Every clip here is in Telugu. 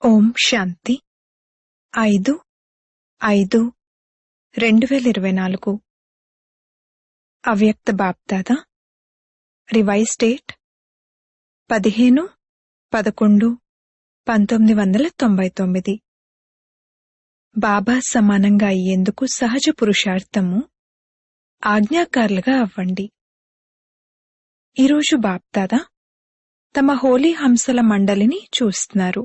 ఓం శాంతి 5/5/2024 అవ్యక్త బాప్దాదా రివైజ్ డేట్ 15/11/1999. బాబా సమానంగా అయ్యేందుకు సహజ పురుషార్థము ఆజ్ఞాకారులుగా అవ్వండి. ఈరోజు బాప్దాదా తమ హోలీ హంసల మండలిని చూస్తున్నారు.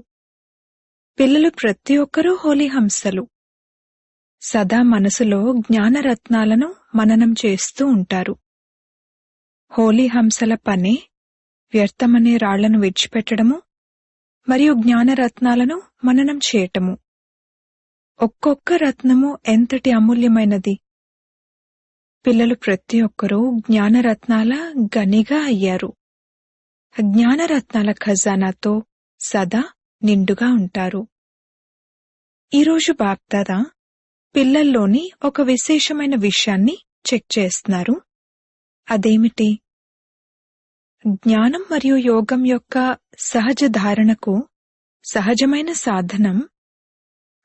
పిల్లలు ప్రతి ఒక్కరూ హోలీ హంసలు. సదా మనసులో జ్ఞానరత్నాలను మననం చేస్తూ ఉంటారు. హోలీ హంసల పనే వ్యర్థమనే రాళ్లను విడిచిపెట్టడము మరియు జ్ఞానరత్నాలను మననం చేయటము. ఒక్కొక్క రత్నము ఎంతటి అమూల్యమైనది. పిల్లలు ప్రతి ఒక్కరూ జ్ఞానరత్నాల గనిగా అయ్యారు. జ్ఞానరత్నాల ఖజానాతో సదా నిండుగా ఉంటారు. ఈరోజు బాప్దాదా పిల్లల్లోని ఒక విశేషమైన విషయాన్ని చెక్ చేస్తున్నారు. అదేమిటి? జ్ఞానం మరియు యోగం యొక్క సహజ ధారణకు సహజమైన సాధనం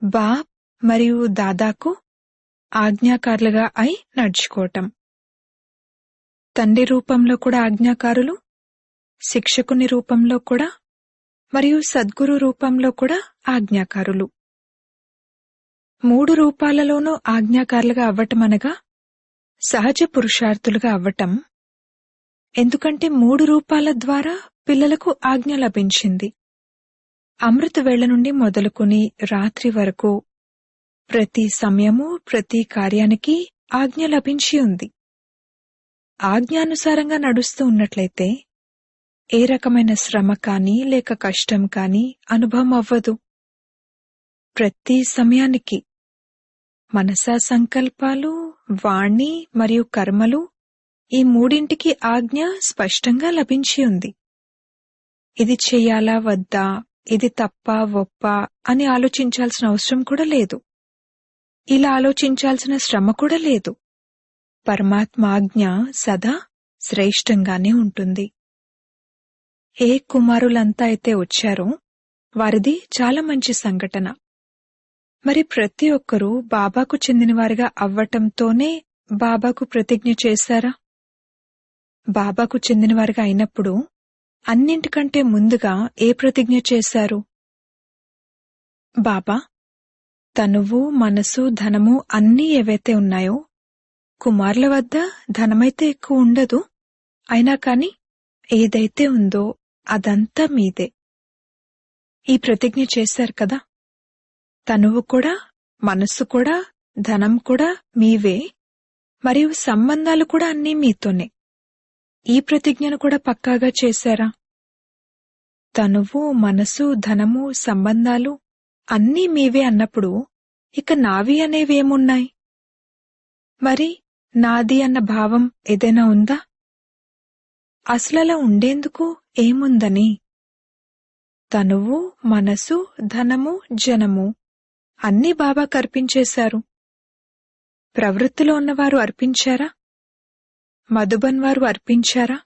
బాప్ మరియు దాదాకు ఆజ్ఞాకారులుగా అయి నడుచుకోవటం. తండ్రి రూపంలో కూడా ఆజ్ఞాకారులు, శిక్షకుని రూపంలో కూడా మరియు సద్గురు రూపంలో కూడా ఆజ్ఞాకారులు. 3 రూపాలలోనూ ఆజ్ఞాకారులుగా అవ్వటమనగా సహజ పురుషార్థులుగా అవ్వటం. ఎందుకంటే 3 రూపాల ద్వారా పిల్లలకు ఆజ్ఞ లభించింది. అమృత వేళ నుండి మొదలుకొని రాత్రి వరకు ప్రతి సమయము ప్రతి కార్యానికి ఆజ్ఞ లభించి ఉంది. ఆజ్ఞానుసారంగా నడుస్తూ ఉన్నట్లయితే ఏ రకమైన శ్రమ కానీ లేక కష్టం కానీ అనుభవం అవ్వదు. ప్రతి సమయానికి మనసా సంకల్పాలు, వాణి మరియు కర్మలు ఈ 3ంటికి ఆజ్ఞ స్పష్టంగా లభించి ఉంది. ఇది చెయ్యాలా వద్దా, ఇది తప్ప ఒప్ప అని ఆలోచించాల్సిన అవసరం కూడా లేదు. ఇలా ఆలోచించాల్సిన శ్రమ కూడా లేదు. పరమాత్మ ఆజ్ఞ సదా శ్రేష్టంగానే ఉంటుంది. ఏ కుమారులంతా అయితే వచ్చారో వారిది చాలా మంచి సంఘటన. మరి ప్రతి ఒక్కరూ బాబాకు చెందినవారిగా అవ్వటంతోనే బాబాకు ప్రతిజ్ఞ చేశారా? బాబాకు చెందినవారిగా అయినప్పుడు అన్నింటికంటే ముందుగా ఏ ప్రతిజ్ఞ చేశారు? బాబా, తనువు, మనసు, ధనము అన్నీ ఏవైతే ఉన్నాయో, కుమారుల వద్ద ధనమైతే ఎక్కువ ఉండదు, అయినా కాని ఏదైతే ఉందో అదంతా మీదే. ఈ ప్రతిజ్ఞ చేశారు కదా. తనువు కూడా, మనస్సు కూడా, ధనం కూడా మీవే, మరియు సంబంధాలు కూడా అన్నీ మీతోనే. ఈ ప్రతిజ్ఞను కూడా పక్కాగా చేశారా? తనువు, మనసు, ధనము, సంబంధాలు అన్నీ మీవే అన్నప్పుడు ఇక నావి అనేవేమున్నాయి? మరి నాది అన్న భావం ఏదైనా ఉందా? అసలలా ఉండేందుకు ఏముందని? తనువు, మనసు, ధనము, జనము అన్నీ బాబాకు అర్పించేశారు. ప్రవృత్తిలో ఉన్నవారు అర్పించారా? మధుబన్ వారు అర్పించారా?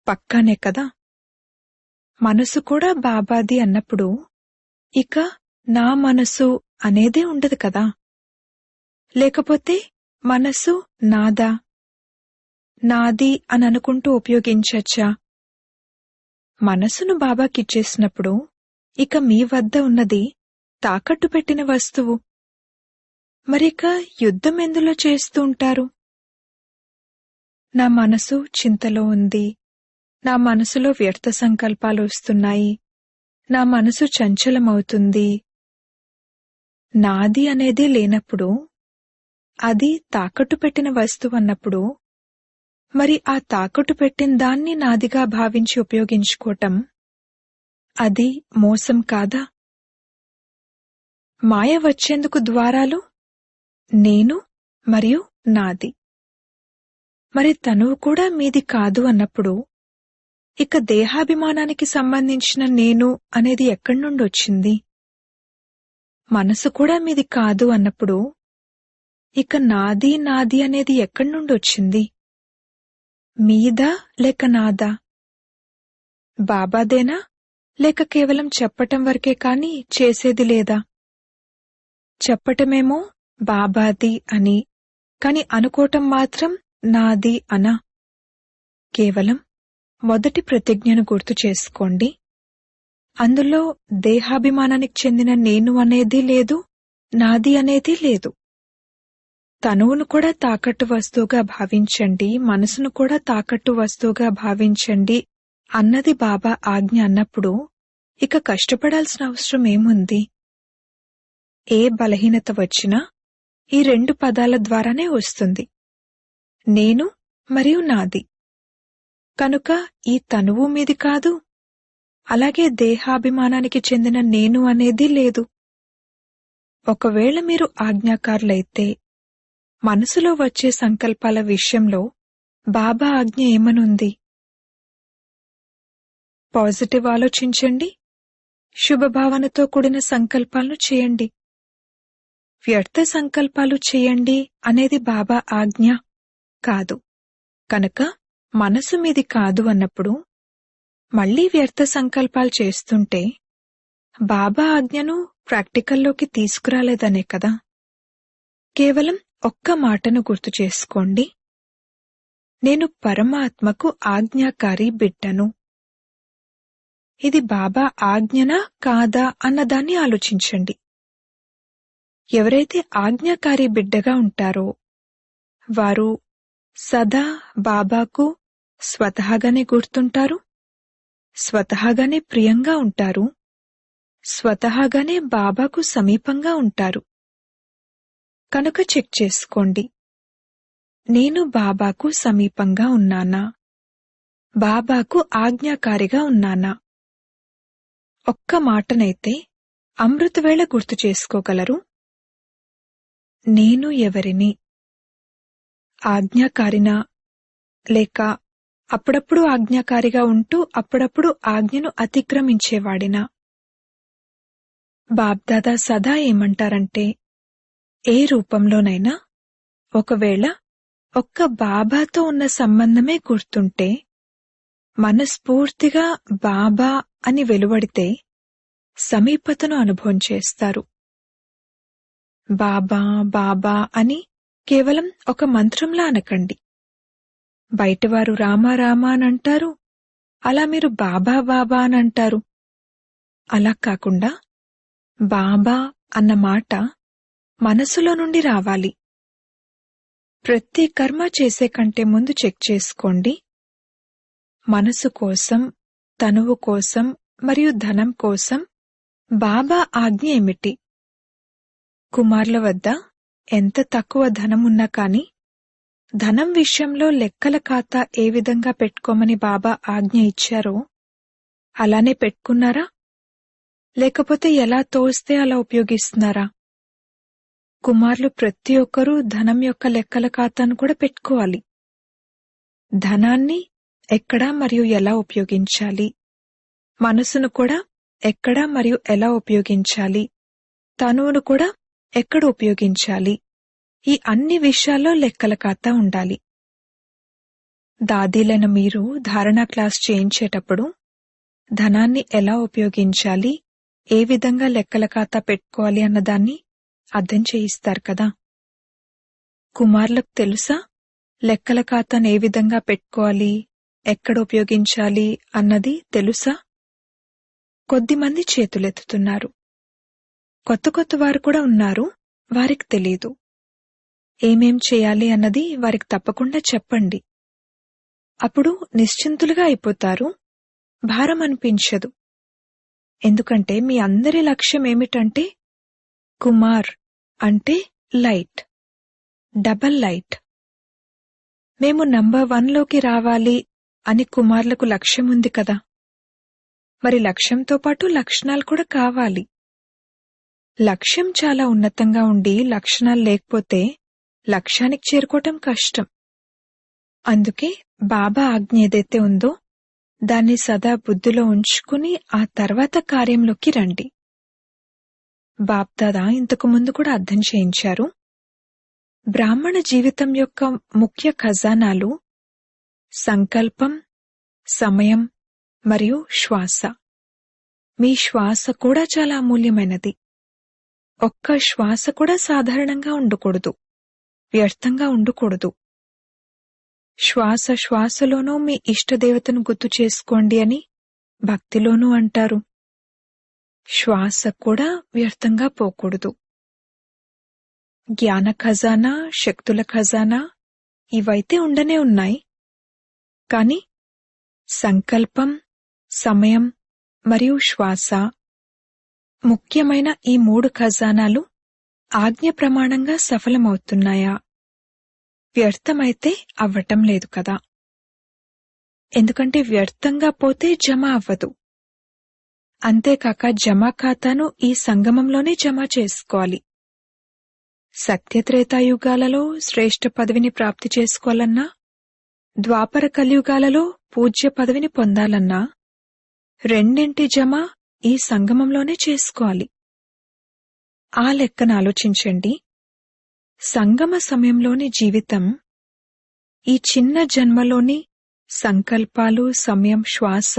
పక్కానే కదా. మనసు కూడా బాబాది అన్నప్పుడు ఇక నా మనసు అనేదే ఉండదు కదా. లేకపోతే మనసు నాదా, నాది అని అనుకుంటూ ఉపయోగించచ్చా? మనసును బాబాకిచ్చేసినప్పుడు ఇక మీ వద్ద ఉన్నది తాకట్టు పెట్టిన వస్తువు. మరిక యుద్ధం ఎందులో చేస్తూ ఉంటారు? నా మనసు చింతలో ఉంది, నా మనసులో వ్యర్థ సంకల్పాలు వస్తున్నాయి, నా మనసు చంచలమవుతుంది. నాది అనేదే లేనప్పుడు, అది తాకట్టు పెట్టిన వస్తువు అన్నప్పుడు, మరి ఆ తాకట్టు పెట్టిన దాన్ని నాదిగా భావించి ఉపయోగించుకోవటం అది మోసం కాదా? మాయ వచ్చేందుకు ద్వారాలు నేను మరియు నాది. మరి తనువు కూడా మీది కాదు అన్నప్పుడు ఇక దేహాభిమానానికి సంబంధించిన నేను అనేది ఎక్కడి నుండి వచ్చింది? మనసు కూడా మీది కాదు అన్నప్పుడు ఇక నాది నాది అనేది ఎక్కడి నుండి వచ్చింది? మీదా లేక నాదా? బాబాదేనా లేక కేవలం చెప్పటం వరకే కాని చేసేది లేదా? చెప్పటమేమో బాబాది అని, కాని అనుకోవటం మాత్రం నాది అనా? కేవలం మొదటి ప్రతిజ్ఞను గుర్తు చేసుకోండి. అందులో దేహాభిమానానికి చెందిన నేను అనేది లేదు, నాది అనేది లేదు. తనువును కూడా తాకట్టు వస్తువుగా భావించండి, మనసును కూడా తాకట్టు వస్తువుగా భావించండి అన్నది బాబా ఆజ్ఞ అన్నప్పుడు ఇక కష్టపడాల్సిన అవసరం ఏముంది? ఏ బలహీనత వచ్చినా ఈ 2 పదాల ద్వారానే వస్తుంది, నేను మరియు నాది. కనుక ఈ తనువు మీది కాదు, అలాగే దేహాభిమానానికి చెందిన నేను అనేది లేదు. ఒకవేళ మీరు ఆజ్ఞాకారులైతే మనసులో వచ్చే సంకల్పాల విషయంలో బాబా ఆజ్ఞ ఏమనుంది? పాజిటివ్ ఆలోచించండి, శుభభావనతో కూడిన సంకల్పాలను చేయండి. వ్యర్థ సంకల్పాలు చేయండి అనేది బాబా ఆజ్ఞ కాదు. కనుక మనసు మీది కాదు అన్నప్పుడు మళ్లీ వ్యర్థ సంకల్పాలు చేస్తుంటే బాబా ఆజ్ఞను ప్రాక్టికల్లోకి తీసుకురాలేదనే కదా. కేవలం ఒక్క మాటను గుర్తు చేసుకోండి, నేను పరమాత్మకు ఆజ్ఞాకారి బిడ్డను. ఇది బాబా ఆజ్ఞనా కాదా అన్నదాన్ని ఆలోచించండి. ఎవరైతే ఆజ్ఞాకారి బిడ్డగా ఉంటారో వారు సదా బాబాకు స్వతహాగానే గుర్తుంటారు, స్వతహాగానే ప్రియంగా ఉంటారు, స్వతహాగానే బాబాకు సమీపంగా ఉంటారు. కనుక చెక్ చేసుకోండి, నేను బాబాకు సమీపంగా ఉన్నానా, బాబాకు ఆజ్ఞాకారిగా ఉన్నానా? ఒక్క మాటనైతే అమృతవేళ గుర్తు చేసుకోగలరు, నేను ఎవరిని? ఆజ్ఞాకారినా, లేక అప్పుడప్పుడు ఆజ్ఞాకారిగా ఉంటూ అప్పుడప్పుడు ఆజ్ఞను అతిక్రమించేవాడినా? బాబ్దాదా సదా ఏమంటారంటే, ఏ రూపంలోనైనా ఒకవేళ ఒక్క బాబాతో ఉన్న సంబంధమే గుర్తుంటే, మనస్ఫూర్తిగా బాబా అని వెలువడితే సమీపతను అనుభవం చేస్తారు. బాబా బాబా అని కేవలం ఒక మంత్రంలా అనకండి. బయటవారు రామా రామా అనంటారు, అలా మీరు బాబా బాబా అనంటారు. అలా కాకుండా బాబా అన్న మాట మనసులో నుండి రావాలి. ప్రతి కర్మ చేసే కంటే ముందు చెక్ చేసుకోండి, మనసు కోసం, తనువు కోసం మరియు ధనం కోసం బాబా ఆజ్ఞ ఏమిటి? కుమార్ల వద్ద ఎంత తక్కువ ధనమున్నా కాని ధనం విషయంలో లెక్కల ఖాతా ఏ విధంగా పెట్టుకోమని బాబా ఆజ్ఞ ఇచ్చారో అలానే పెట్టుకున్నారా? లేకపోతే ఎలా తోస్తే అలా ఉపయోగిస్తున్నారా? కుమార్లు ప్రతి ఒక్కరూ ధనం యొక్క లెక్కల ఖాతాను కూడా పెట్టుకోవాలి. ధనాన్ని ఎక్కడ మరియు ఎలా ఉపయోగించాలి, మనసును కూడా ఎక్కడ మరియు ఎలా ఉపయోగించాలి, తనువును కూడా ఎక్కడ ఉపయోగించాలి, ఈ అన్ని విషయాల్లో లెక్కల ఖాతా ఉండాలి. దాదీలైన మీరు ధారణా క్లాస్ చేయించేటప్పుడు ధనాన్ని ఎలా ఉపయోగించాలి, ఏ విధంగా లెక్కల ఖాతా పెట్టుకోవాలి అన్నదాన్ని అర్థం చేయిస్తారు కదా. కుమార్లకు తెలుసా లెక్కల ఖాతాను ఏ విధంగా పెట్టుకోవాలి, ఎక్కడ ఉపయోగించాలి అన్నది తెలుసా? కొద్దిమంది చేతులెత్తుతున్నారు. కొత్త కొత్త వారు కూడా ఉన్నారు, వారికి తెలీదు. ఏమేం చేయాలి అన్నది వారికి తప్పకుండా చెప్పండి. అప్పుడు నిశ్చింతులుగా అయిపోతారు, భారం అనిపించదు. ఎందుకంటే మీ అందరి లక్ష్యం ఏమిటంటే కుమార్ అంటే లైట్, డబల్ లైట్. మేము నంబర్ 1లోకి రావాలి అని కుమార్లకు లక్ష్యం ఉంది కదా. మరి లక్ష్యంతో పాటు లక్షణాలు కూడా కావాలి. లక్ష్యం చాలా ఉన్నతంగా ఉండి లక్షణాలు లేకపోతే లక్ష్యానికి చేరుకోవటం కష్టం. అందుకే బాబా ఆజ్ఞ ఏదైతే ఉందో దాన్ని సదా బుద్ధిలో ఉంచుకుని ఆ తర్వాత కార్యంలోకి రండి. బాప్దాదా ఇంతకు ముందు కూడా అర్థం చేయించారు, బ్రాహ్మణ జీవితం యొక్క ముఖ్య ఖజానాలు సంకల్పం, సమయం మరియు శ్వాస. మీ శ్వాస కూడా చాలా అమూల్యమైనది. ఒక్క శ్వాస కూడా సాధారణంగా ఉండకూడదు, వ్యర్థంగా ఉండకూడదు. శ్వాస శ్వాసలోనూ మీ ఇష్టదేవతను గుర్తు చేసుకోండి అని భక్తిలోనూ అంటారు. శ్వాస కూడా వ్యర్థంగా పోకూడదు. జ్ఞాన ఖజానా, శక్తుల ఖజానా ఇవైతే ఉండనే ఉన్నాయి. కాని సంకల్పం, సమయం మరియు శ్వాస ముఖ్యమైన ఈ 3 ఖజానాలు ఆజ్ఞ ప్రమాణంగా సఫలమవుతున్నాయా? వ్యర్థమైతే అవ్వటం లేదు కదా. ఎందుకంటే వ్యర్థంగా పోతే జమ అవ్వదు. అంతేకాక జమా ఖాతాను ఈ సంగమంలోనే జమ చేసుకోవాలి. సత్యత్రేతాయుగాలలో శ్రేష్ఠ పదవిని ప్రాప్తి చేసుకోవాలన్నా, ద్వాపర కలియుగాలలో పూజ్య పదవిని పొందాలన్నా రెండింటి జమ ఈ సంగమంలోనే చేసుకోవాలి. ఆ లెక్కన ఆలోచించండి. సంగమ సమయంలోని జీవితం ఈ చిన్న జన్మలోని సంకల్పాలు, సమయం, శ్వాస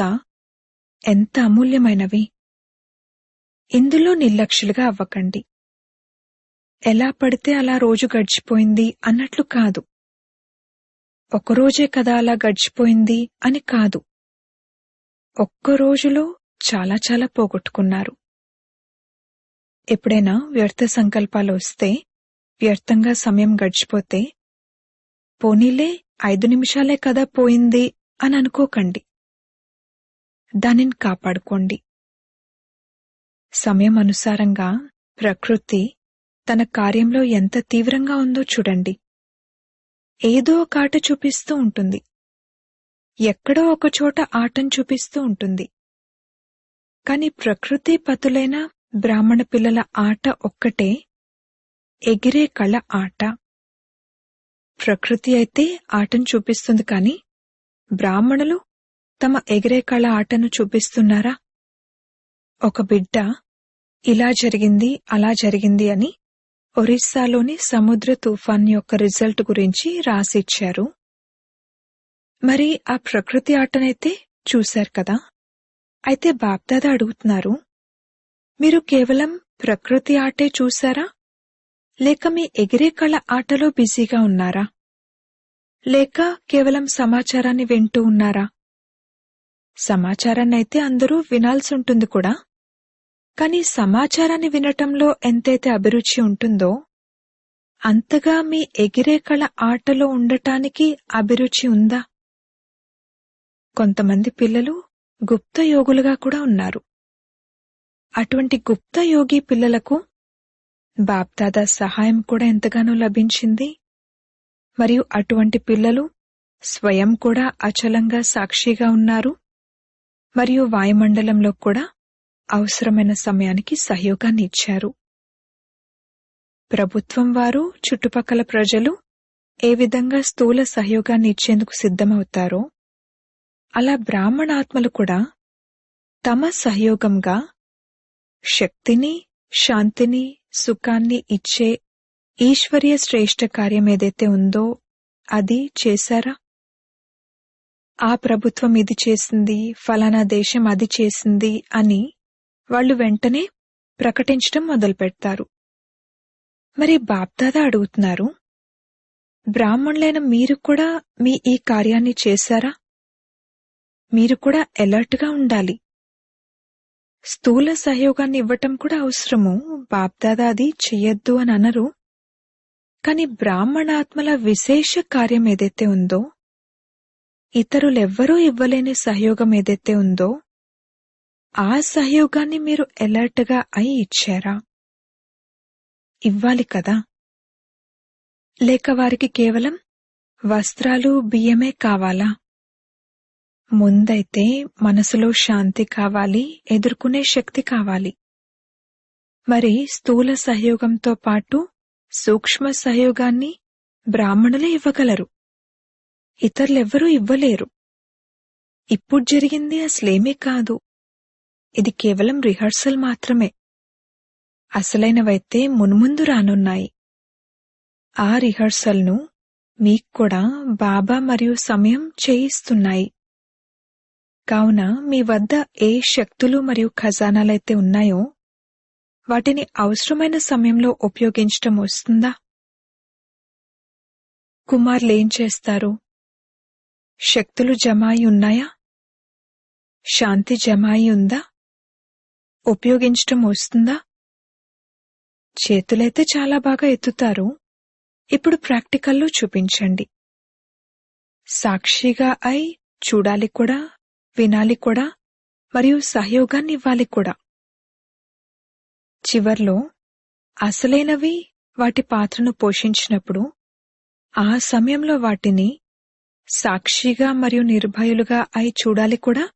ఎంత అమూల్యమైనవి. ఇందులో నిర్లక్ష్యులుగా అవ్వకండి. ఎలా పడితే అలా రోజు గడిచిపోయింది అన్నట్లు కాదు. ఒక్కరోజే కదా అలా గడిచిపోయింది అని కాదు. ఒక్కరోజులో చాలా చాలా పోగొట్టుకున్నారు. ఎప్పుడైనా వ్యర్థ సంకల్పాలు వస్తే, వ్యర్థంగా సమయం గడిచిపోతే, పోనీలే 5 నిమిషాలే కదా పోయింది అని అనుకోకండి. దానిని కాపాడుకోండి. సమయం అనుసారంగా ప్రకృతి తన కార్యంలో ఎంత తీవ్రంగా ఉందో చూడండి. ఏదో ఒక ఆట చూపిస్తూ ఉంటుంది. ఎక్కడో ఒకచోట ఆటను చూపిస్తూ ఉంటుంది. కాని ప్రకృతి పతులైన బ్రాహ్మణ పిల్లల ఆట ఒక్కటే ఎగిరే కళ ఆట. ప్రకృతి అయితే ఆటను చూపిస్తుంది కాని బ్రాహ్మణులు తమ ఎగిరే కళ ఆటను చూపిస్తున్నారా? ఒక బిడ్డ ఇలా జరిగింది, అలా జరిగింది అని ఒరిస్సాలోని సముద్ర తుఫాన్ యొక్క రిజల్ట్ గురించి రాసిచ్చారు. మరి ఆ ప్రకృతి ఆటనైతే చూశారు కదా. అయితే బాప్దాదా అడుగుతున్నారు, మీరు కేవలం ప్రకృతి ఆటే చూశారా? లేక మీ ఎగిరే కళ ఆటలో బిజీగా ఉన్నారా? లేక కేవలం సమాచారాన్ని వింటూ ఉన్నారా? సమాచారాన్నైతే అందరూ వినాల్సుంటుంది కూడా. కాని సమాచారాన్ని వినటంలో ఎంతైతే అభిరుచి ఉంటుందో అంతగా మీ ఎగిరే కళ ఆటలో ఉండటానికి అభిరుచి ఉందా? కొంతమంది పిల్లలు గుప్త యోగులుగా కూడా ఉన్నారు. అటువంటి గుప్త యోగి పిల్లలకు బాప్దాదా సహాయం కూడా ఎంతగానో లభించింది. మరియు అటువంటి పిల్లలు స్వయం కూడా అచలంగా సాక్షిగా ఉన్నారు. మరియు వాయుమండలంలో కూడా అవసరమైన సమయానికి సహయోగాన్ని ఇచ్చారు. ప్రభుత్వం వారు, చుట్టుపక్కల ప్రజలు ఏ విధంగా స్థూల సహయోగాన్ని ఇచ్చేందుకు సిద్ధమవుతారో అలా బ్రాహ్మణాత్మలు కూడా తమ సహయోగంగా శక్తిని, శాంతిని, సుఖాన్ని ఇచ్చే ఈశ్వరీయ శ్రేష్ఠ కార్యం ఏదైతే ఉందో అది చేశారా? ఆ ప్రభుత్వం ఇది చేసింది, ఫలానా దేశం అది చేసింది అని వాళ్ళు వెంటనే ప్రకటించడం మొదలుపెడతారు. మరి బాప్దాదా అడుగుతున్నారు, బ్రాహ్మణులైన మీరు కూడా మీ ఈ కార్యాన్ని చేశారా? మీరు కూడా అలర్ట్గా ఉండాలి. స్థూల సహయోగాన్ని ఇవ్వటం కూడా అవసరము. బాప్దాదా అది చెయ్యొద్దు అని అనరు. కాని బ్రాహ్మణాత్మల విశేష కార్యం ఏదైతే ఉందో, ఇతరులెవ్వరూ ఇవ్వలేని సహయోగం ఏదైతే ఉందో ఆ సహయోగాన్ని మీరు అలర్ట్గా అయి ఇచ్చారా? ఇవ్వాలి కదా. లేక వారికి కేవలం వస్త్రాలు, బియ్యమే కావాలా? ముందైతే మనసులో శాంతి కావాలి, ఎదుర్కొనే శక్తి కావాలి. మరి స్థూల సహయోగంతో పాటు సూక్ష్మ సహయోగాన్ని బ్రాహ్మణులే ఇవ్వగలరు. ఇతరులెవ్వరూ ఇవ్వలేరు. ఇప్పుడు జరిగింది అసలేమీ కాదు. ఇది కేవలం రిహర్సల్ మాత్రమే. అసలైనవైతే మున్ముందు రానున్నాయి. ఆ రిహర్సల్ను మీక్కూడా బాబా మరియు సమయం చేయిస్తున్నాయి. కావున మీ వద్ద ఏ శక్తులు మరియు ఖజానాలైతే ఉన్నాయో వాటిని అవసరమైన సమయంలో ఉపయోగించటం వస్తుందా? కుమారులేం చేస్తారు? శక్తులు జమ అయి ఉన్నాయా? శాంతి జమ అయి ఉందా? ఉపయోగించటం వస్తుందా? చేతులైతే చాలా బాగా ఎత్తుతారు. ఇప్పుడు ప్రాక్టికల్లో చూపించండి. సాక్షిగా అయి చూడాలి కూడా, వినాలి కూడా, మరియు సహయోగాన్ని ఇవ్వాలి కూడా. చివర్లో అసలైనవి వాటి పాత్రను పోషించినప్పుడు ఆ సమయంలో వాటిని సాక్షిగా మరియు నిర్భయులుగా అయి చూడాలి కూడా,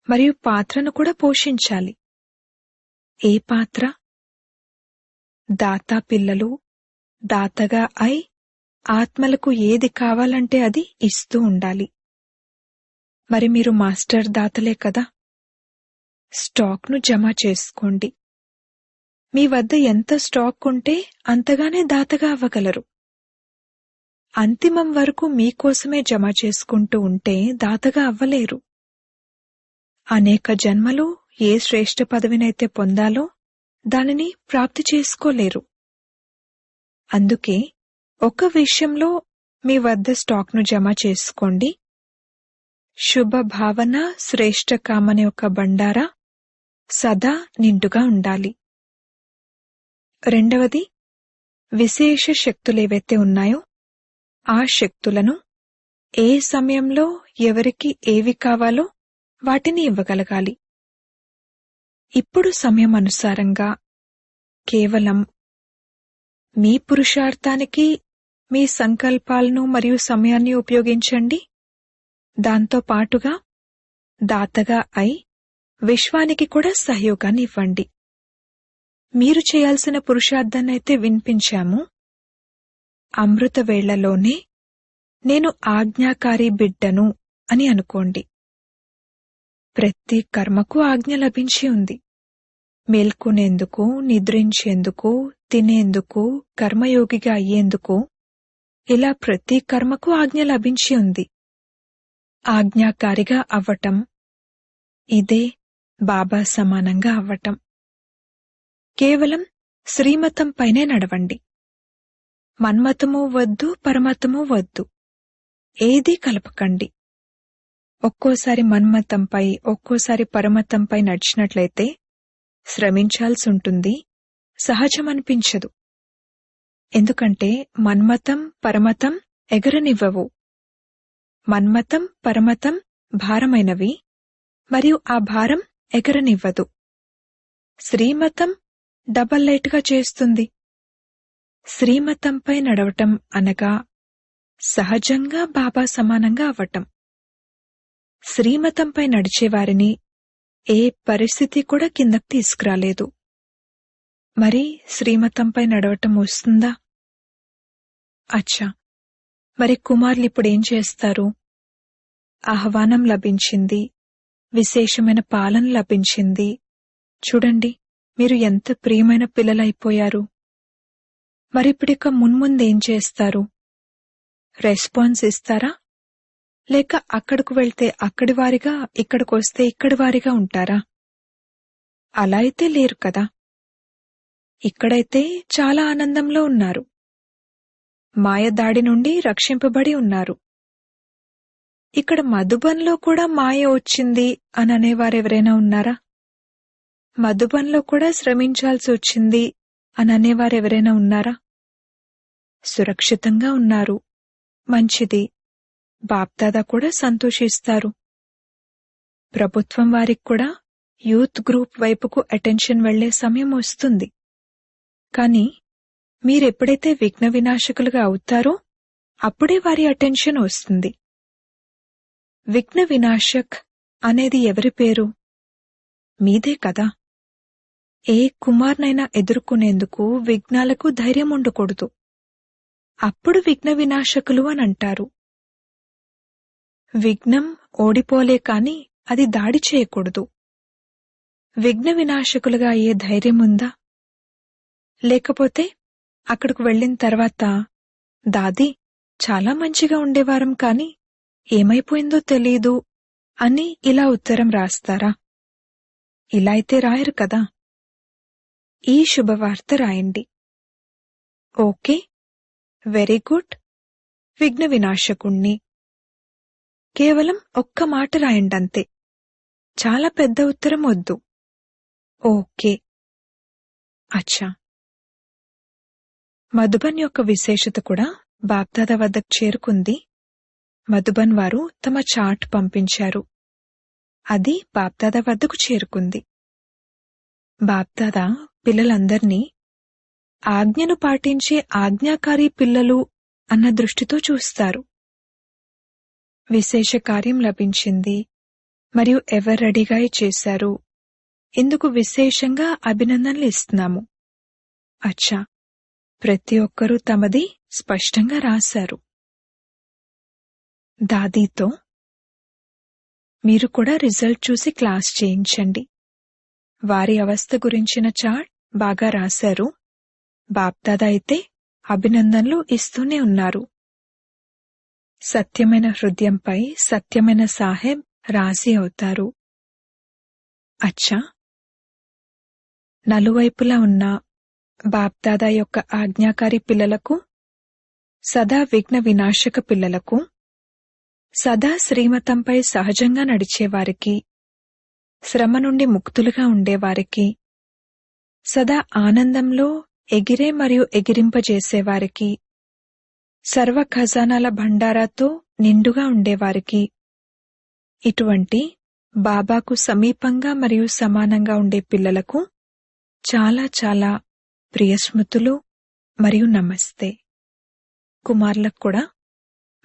మరియు పాత్రను కూడా పోషించాలి. ఏ పాత్ర? దాతా పిల్లలు దాతగా అయి ఆత్మలకు ఏది కావాలంటే అది ఇస్తూ ఉండాలి. మరి మీరు మాస్టర్ దాతలే కదా. స్టాక్ను జమ చేసుకోండి. మీ వద్ద ఎంత స్టాక్ ఉంటే అంతగానే దాతగా అవ్వగలరు. అంతిమం వరకు మీకోసమే జమ చేసుకుంటూ ఉంటే దాతగా అవ్వలేరు. అనేక జన్మలు ఏ శ్రేష్ఠ పదవినైతే పొందాలో దానిని ప్రాప్తి చేసుకోలేరు. అందుకే ఒక విషయంలో మీ వద్ద స్టాక్ను జమ చేసుకోండి. శుభ భావన శ్రేష్ఠ కామని యొక్క బండారా సదా నిండుగా ఉండాలి. రెండవది, విశేష శక్తులేవైతే ఉన్నాయో ఆ శక్తులను ఏ సమయంలో ఎవరికి ఏవి కావాలో వాటిని ఇవ్వగలగాలి. ఇప్పుడు సమయం అనుసారంగా కేవలం మీ పురుషార్థానికి మీ సంకల్పాలను మరియు సమయాన్ని ఉపయోగించండి. దాంతో పాటుగా దాతగా అయి విశ్వానికి కూడా సహయోగాన్ని ఇవ్వండి. మీరు చేయాల్సిన పురుషార్థాన్నైతే వినిపించాము. అమృత వేళలోనే నేను ఆజ్ఞాకారి బిడ్డను అని అనుకోండి. ప్రతి కర్మకు ఆజ్ఞ లభించి ఉంది. మేల్కొనేందుకు, నిద్రించేందుకు, తినేందుకు, కర్మయోగిగా అయ్యేందుకు, ఇలా ప్రతి కర్మకు ఆజ్ఞ లభించి ఉంది. ఆజ్ఞాకారిగా అవ్వటం, ఇదే బాబా సమానంగా అవ్వటం. కేవలం శ్రీమతంపైనే నడవండి. మన్మతమూ వద్దు, పరమతమూ వద్దు. ఏదీ కలపకండి. ఒక్కోసారి మన్మతంపై, ఒక్కోసారి పరమతంపై నడిచినట్లయితే శ్రమించాల్సి ఉంటుంది. సహజమనిపించదు. ఎందుకంటే మన్మతం, పరమతం ఎగరనివ్వవు. మన్మతం, పరమతం భారమైనవి మరియు ఆ భారం ఎగరనివ్వదు. శ్రీమతం డబల్ లైట్గా చేస్తుంది. శ్రీమతంపై నడవటం అనగా సహజంగా బాబా సమానంగా అవ్వటం. శ్రీమతంపై నడిచేవారిని ఏ పరిస్థితి కూడా కిందకు తీసుకురాలేదు. మరి శ్రీమతంపై నడవటం వస్తుందా? అచ్చా, మరి కుమారులిప్పుడేం చేస్తారు? ఆహ్వానం లభించింది, విశేషమైన పాలన లభించింది. చూడండి, మీరు ఎంత ప్రియమైన పిల్లలైపోయారు. మరిప్పుడిక మున్ముందేం చేస్తారు? రెస్పాన్స్ ఇస్తారా? లేక అక్కడకు వెళ్తే అక్కడివారిగా, ఇక్కడికొస్తే ఇక్కడివారిగా ఉంటారా? అలా అయితే లేరు కదా. ఇక్కడైతే చాలా ఆనందంలో ఉన్నారు. మాయదాడి నుండి రక్షింపబడి ఉన్నారు. ఇక్కడ మధుబన్లో కూడా మాయ వచ్చింది అని అనేవారెవరైనా ఉన్నారా? మధుబన్లో కూడా శ్రమించాల్సి వచ్చింది అని అనేవారెవరైనా ఉన్నారా? సురక్షితంగా ఉన్నారు. మంచిది. బాప్దాదా కూడా సంతోషిస్తారు. ప్రభుత్వం వారికి కూడా యూత్ గ్రూప్ వైపుకు అటెన్షన్ వెళ్లే సమయం వస్తుంది. కానీ మీరెప్పుడైతే విఘ్న వినాశకులుగా అవుతారో అప్పుడే వారి అటెన్షన్ వస్తుంది. విఘ్న వినాశక్ అనేది ఎవరి పేరు? మీదే కదా. ఏ కుమార్నైనా ఎదుర్కొనేందుకు విఘ్నాలకు ధైర్యం ఉండకూడదు. అప్పుడు విఘ్న వినాశకులు అని అంటారు. విఘ్నం ఓడిపోలే కాని అది దాడి చేయకూడదు. విఘ్న వినాశకులుగా అయ్యే ధైర్యం ఉందా? లేకపోతే అక్కడకు వెళ్లిన తర్వాత దాది చాలా మంచిగా ఉండేవారం కాని ఏమైపోయిందో తెలీదు అని ఇలా ఉత్తరం రాస్తారా? ఇలా అయితే రాయరు కదా. ఈ శుభవార్త రాయండి. ఓకే, వెరీ గుడ్, విఘ్న వినాశకుణ్ణి. కేవలం ఒక్క మాట రాయండంతే. చాలా పెద్ద ఉత్తరం వద్దు. ఓకే. అచ్చా. మధుబన్ యొక్క విశేషత కూడా బాప్దాదా వద్దకు చేరుకుంది. మధుబన్ వారు తమ చార్ట్ పంపించారు. అది బాప్దాదా వద్దకు చేరుకుంది. బాప్దాదా పిల్లలందర్నీ ఆజ్ఞను పాటించే ఆజ్ఞాకారి పిల్లలు అన్న దృష్టితో చూస్తారు. విశేష కార్యం లభించింది మరియు ఎవరు రెడీగా చేశారు, ఇందుకు విశేషంగా అభినందనలు ఇస్తున్నాము. అచ్చా, ప్రతి ఒక్కరూ తమది స్పష్టంగా రాశారు. దాదీతో మీరు కూడా రిజల్ట్ చూసి క్లాస్ చేయించండి. వారి అవస్థ గురించిన చార్ట్ బాగా రాశారు. బాప్దాదా అయితే అభినందనలు ఇస్తూనే ఉన్నారు. సత్యమైన హృదయంపై సత్యమైన సాహెబ్ రాజీ అవుతారు. అచ్చా, నలువైపులా ఉన్న బాప్దాదా యొక్క ఆజ్ఞాకారి పిల్లలకు, సదా విఘ్న వినాశక పిల్లలకు, సదా శ్రీమతంపై సహజంగా నడిచేవారికి, శ్రమ నుండి ముక్తులుగా ఉండేవారికి, సదా ఆనందంలో ఎగిరే మరియు ఎగిరింపజేసేవారికి, సర్వ ఖజానాల భండారాతో నిండుగా ఉండేవారికి, ఇటువంటి బాబాకు సమీపంగా మరియు సమానంగా ఉండే పిల్లలకు చాలా చాలా ప్రియస్మృతులు మరియు నమస్తే. కుమారులకు కూడా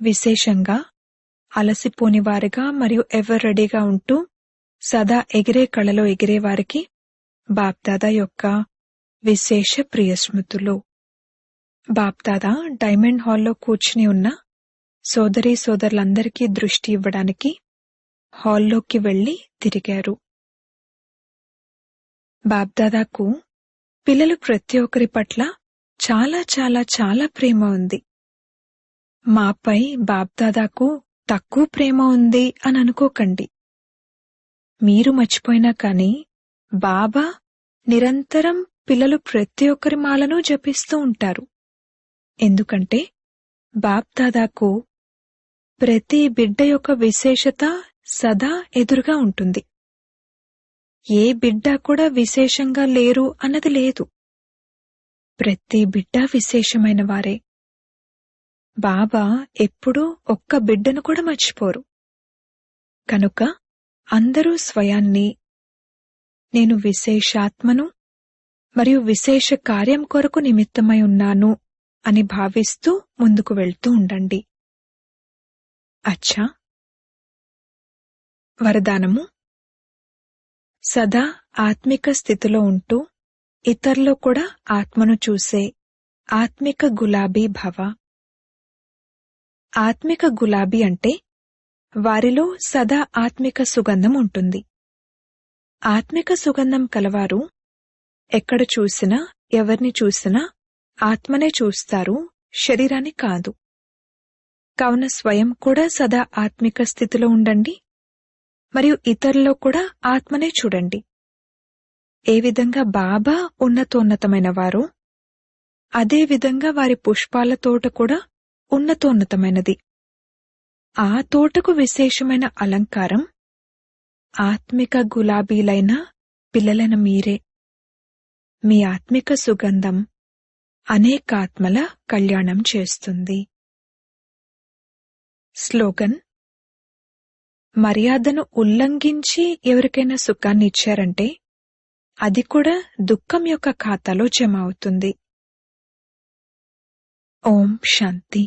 విశేషంగా అలసిపోనివారిగా మరియు ఎవర్ రెడీగా ఉంటూ సదా ఎగిరే కళలో ఎగిరేవారికి బాప్దాదా యొక్క విశేష ప్రియస్మృతులు. బాప్దాదా డైమండ్ హాల్లో కూర్చుని ఉన్న సోదరీ సోదరులందరికీ దృష్టి ఇవ్వడానికి హాల్లోకి వెళ్లి తిరిగారు. బాప్దాదాకు పిల్లలు ప్రతి ఒక్కరి పట్ల చాలా చాలా చాలా ప్రేమ ఉంది. మాపై బాప్దాదాకు తక్కువ ప్రేమ ఉంది అని అనుకోకండి. మీరు మర్చిపోయినా కాని బాబా నిరంతరం పిల్లలు ప్రతి ఒక్కరి మాలను జపిస్తూ ఉంటారు. ఎందుకంటే బాప్దాదాకు ప్రతి బిడ్డ యొక్క విశేషత సదా ఎదురుగా ఉంటుంది. ఏ బిడ్డ కూడా విశేషంగా లేరు అన్నది లేదు. ప్రతి బిడ్డ విశేషమైన వారే. బాబా ఎప్పుడూ ఒక్క బిడ్డను కూడా మర్చిపోరు. కనుక అందరూ స్వయాన్ని నేను విశేషాత్మను మరియు విశేష కార్యం కొరకు నిమిత్తమై ఉన్నాను అని భావిస్తూ ముందుకు వెళ్తూ ఉండండి. అచ్చా, వరదానము: సదా ఆత్మిక స్థితిలో ఉంటూ ఇతరులో కూడా ఆత్మను చూసే ఆత్మిక గులాబీ భవ. ఆత్మిక గులాబీ అంటే వారిలో సదా ఆత్మిక సుగంధం ఉంటుంది. ఆత్మిక సుగంధం కలవారు ఎక్కడ చూసినా ఎవర్ని చూసినా ఆత్మనే చూస్తారు, శరీరాన్ని కాదు. కావున స్వయం కూడా సదా ఆత్మిక స్థితిలో ఉండండి మరియు ఇతరుల్లో కూడా ఆత్మనే చూడండి. ఏ విధంగా బాబా ఉన్నతోన్నతమైన వారో అదే విధంగా వారి పుష్పాల తోట కూడా ఉన్నతోన్నతమైనది. ఆ తోటకు విశేషమైన అలంకారం ఆత్మిక గులాబీలైన పిల్లలైన మీరే. మీ ఆత్మిక సుగంధం అనేకాత్మల కళ్యాణం చేస్తుంది. స్లోగన్: మర్యాదను ఉల్లంఘించి ఎవరికైనా సుఖాన్ని ఇచ్చారంటే అది కూడా దుఃఖం యొక్క ఖాతాలో జమ అవుతుంది. ఓం శాంతి.